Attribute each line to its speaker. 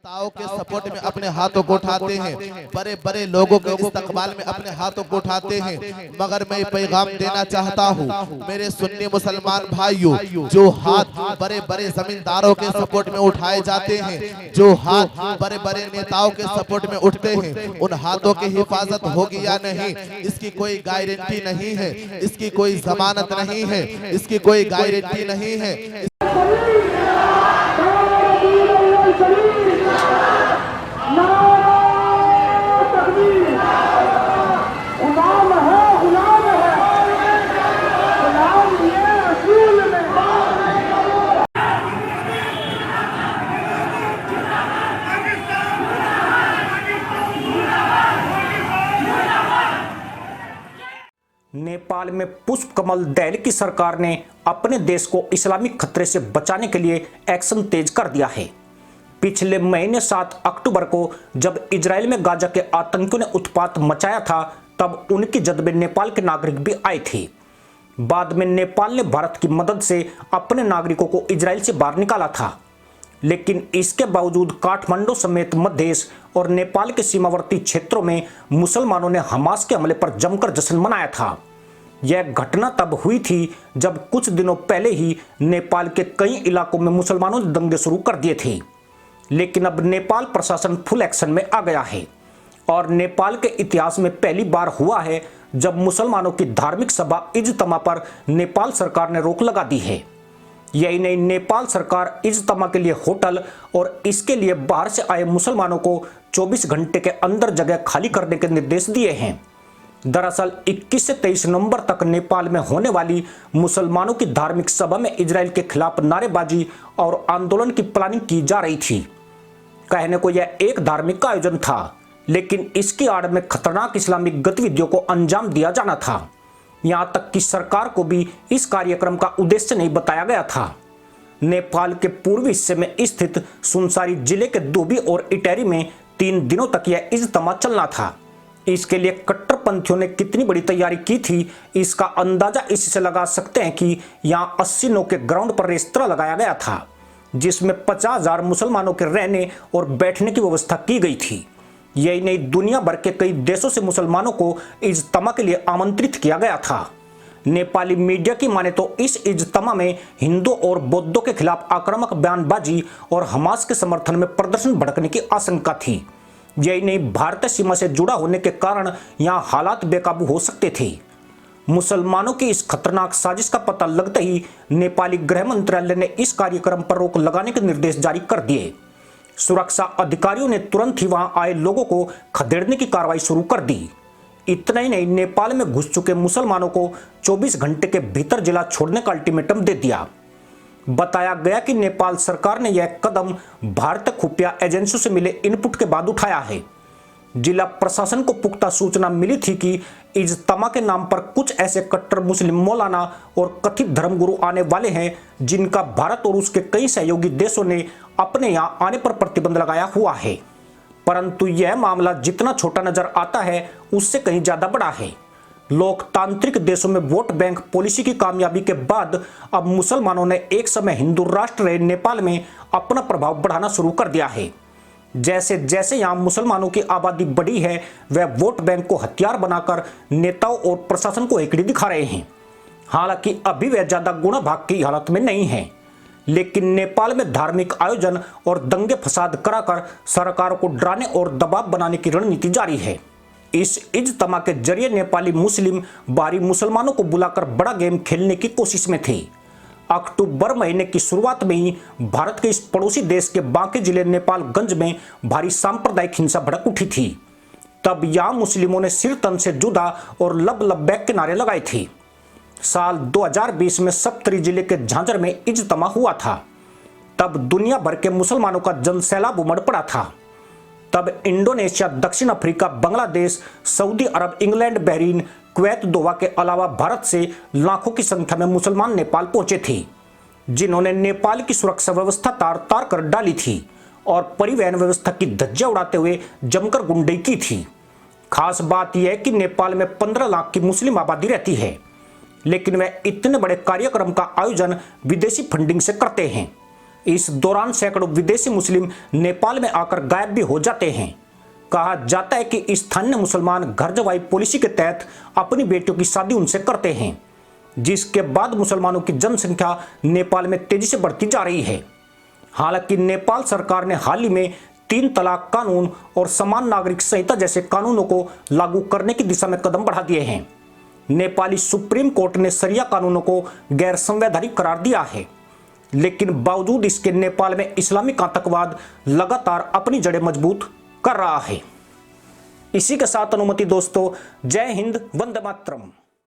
Speaker 1: नेताओं के सपोर्ट में अपने हाथों को उठाते हैं, बड़े बड़े लोगों के इस्तकबाल में अपने हाथों को उठाते हैं। मगर मैं पैगाम देना चाहता हूँ मेरे सुन्नी मुसलमान भाइयों, जो हाथ बड़े बड़े जमींदारों के सपोर्ट में उठाए जाते हैं, जो हाथ बड़े बड़े नेताओं के सपोर्ट में उठते हैं, उन हाथों की हिफाजत होगी या नहीं, इसकी कोई गारंटी नहीं है, इसकी कोई जमानत नहीं है, इसकी कोई गारंटी नहीं है।
Speaker 2: नेपाल में पुष्प कमल दहल की सरकार ने अपने देश को इस्लामिक खतरे से बचाने के लिए एक्शन तेज कर दिया है। पिछले महीने 7 अक्टूबर को जब इजराइल में गाजा के आतंकियों ने उत्पात मचाया था, तब उनकी जद में नेपाल के नागरिक भी आए थे। बाद में नेपाल ने भारत की मदद से अपने नागरिकों को इजराइल से बाहर निकाला था, लेकिन इसके बावजूद काठमांडू समेत मध्य एशिया और नेपाल के सीमावर्ती क्षेत्रों में मुसलमानों ने हमास के हमले पर जमकर जश्न मनाया था। यह घटना तब हुई थी जब कुछ दिनों पहले ही नेपाल के कई इलाकों में मुसलमानों ने दंगे शुरू कर दिए थे। लेकिन अब नेपाल प्रशासन फुल एक्शन में आ गया है और नेपाल के इतिहास में पहली बार हुआ है जब मुसलमानों की धार्मिक सभा इज्तिमा पर नेपाल सरकार ने रोक लगा दी है। यही नहीं, नेपाल सरकार इज्तिमा के लिए होटल और इसके लिए बाहर से आए मुसलमानों को 24 घंटे के अंदर जगह खाली करने के निर्देश दिए हैं। दरअसल 21 से 23 नवंबर तक नेपाल में होने वाली मुसलमानों की धार्मिक सभा में इजराइल के खिलाफ नारेबाजी और आंदोलन की प्लानिंग की जा रही थी। कहने को यह एक धार्मिक आयोजन था, लेकिन इसकी आड़ में खतरनाक इस्लामिक गतिविधियों को अंजाम दिया जाना था। यहां तक कि सरकार को भी इस कार्यक्रम का उद्देश्य नहीं बताया गया था। नेपाल के पूर्वी हिस्से में स्थित सुनसारी जिले के दुबी और इटेरी में 3 दिनों तक यह इज्तिमा चलना था। इसके लिए कट्टरपंथियों ने कितनी बड़ी तैयारी की थी, इसका अंदाजा इसी से लगा सकते हैं कि यहाँ 80 नौ के ग्राउंड पर रेस्तरा लगाया गया था, जिसमें 50,000 मुसलमानों के रहने और बैठने की व्यवस्था की गई थी। यही नहीं, दुनिया भर के कई देशों से मुसलमानों को इज्तिमा के लिए आमंत्रित किया गया था। नेपाली मीडिया की माने तो इस इज्तिमा में हिंदू और बौद्धों के खिलाफ आक्रामक बयानबाजी और हमास के समर्थन में प्रदर्शन भड़कने की आशंका थी। यही नहीं, भारतीय सीमा से जुड़ा होने के कारण यहाँ हालात बेकाबू हो सकते थे। मुसलमानों की इस खतरनाक साजिश का पता लगते ही नेपाली गृह मंत्रालय ने इस कार्यक्रम पर रोक लगाने के निर्देश जारी कर दिए। सुरक्षा अधिकारियों ने तुरंत ही वहां आए लोगों को खदेड़ने की कार्रवाई शुरू कर दी। इतना ही नहीं, नेपाल में घुस चुके मुसलमानों को 24 घंटे के भीतर जिला छोड़ने का अल्टीमेटम दे दिया। बताया गया कि नेपाल सरकार ने यह कदम भारतीय खुफिया एजेंसियों से मिले इनपुट के बाद उठाया है। जिला प्रशासन को पुख्ता सूचना मिली थी कि इज्तिमा के नाम पर कुछ ऐसे कट्टर मुस्लिम मौलाना और कथित धर्मगुरु आने वाले हैं जिनका भारत और उसके कई सहयोगी देशों ने अपने यहाँ आने पर प्रतिबंध लगाया हुआ है। परंतु यह मामला जितना छोटा नजर आता है उससे कहीं ज्यादा बड़ा है। लोकतांत्रिक देशों में वोट बैंक पॉलिसी की कामयाबी के बाद अब मुसलमानों ने एक समय हिंदू राष्ट्र रहे नेपाल में अपना प्रभाव बढ़ाना शुरू कर दिया है। जैसे जैसे यहाँ मुसलमानों की आबादी बढ़ी है, वह वोट बैंक को हथियार बनाकर नेताओं और प्रशासन को एकड़ी दिखा रहे हैं। हालांकि अभी वह ज्यादा गुणा भाग की हालत में नहीं है, लेकिन नेपाल में धार्मिक आयोजन और दंगे फसाद कराकर सरकार को डराने और दबाव बनाने की रणनीति जारी है। इस इज्तिमा के जरिए नेपाली मुस्लिम बाहरी मुसलमानों को बुलाकर बड़ा गेम खेलने की कोशिश में थे। अक्टूबर महीने की शुरुआत में ही भारत के इस पड़ोसी देश के बांके जिले नेपालगंज में भारी सांप्रदायिक हिंसा भड़क उठी थी। तब यहां मुस्लिमों ने सिर तन से जुदा और लब लब्बैक के नारे लगाए थे। साल 2020 में सप्तरी जिले के झांझर में इज्तिमा हुआ था। तब दुनिया भर के मुसलमानों का जनसैलाब उमड़ पड़ा था। तब इंडोनेशिया, दक्षिण अफ्रीका, बांग्लादेश, सऊदी अरब, इंग्लैंड, बहरीन, कुवैत, दोहा के अलावा भारत से लाखों की संख्या में मुसलमान नेपाल पहुंचे थे, जिन्होंने नेपाल की सुरक्षा व्यवस्था तार तार कर डाली थी और परिवहन व्यवस्था की धज्जियां उड़ाते हुए जमकर गुंडई की थी। खास बात यह है कि नेपाल में 15 लाख की मुस्लिम आबादी रहती है, लेकिन वह इतने बड़े कार्यक्रम का आयोजन विदेशी फंडिंग से करते हैं। इस दौरान सैकड़ों विदेशी मुस्लिम नेपाल में आकर गायब भी हो जाते हैं। कहा जाता है कि स्थानीय मुसलमान घर जवाई पॉलिसी के तहत अपनी बेटियों की शादी उनसे करते हैं, जिसके बाद मुसलमानों की जनसंख्या नेपाल में तेजी से बढ़ती जा रही है। हालांकि नेपाल सरकार ने हाल ही में 3 तलाक कानून और समान नागरिक संहिता जैसे कानूनों को लागू करने की दिशा में कदम बढ़ा दिए हैं। नेपाली सुप्रीम कोर्ट ने शरिया कानूनों को गैर संवैधानिक करार दिया है, लेकिन बावजूद इसके नेपाल में इस्लामिक आतंकवाद लगातार अपनी जड़ें मजबूत कर रहा है। इसी के साथ अनुमति दोस्तों, जय हिंद, वंदे मातरम।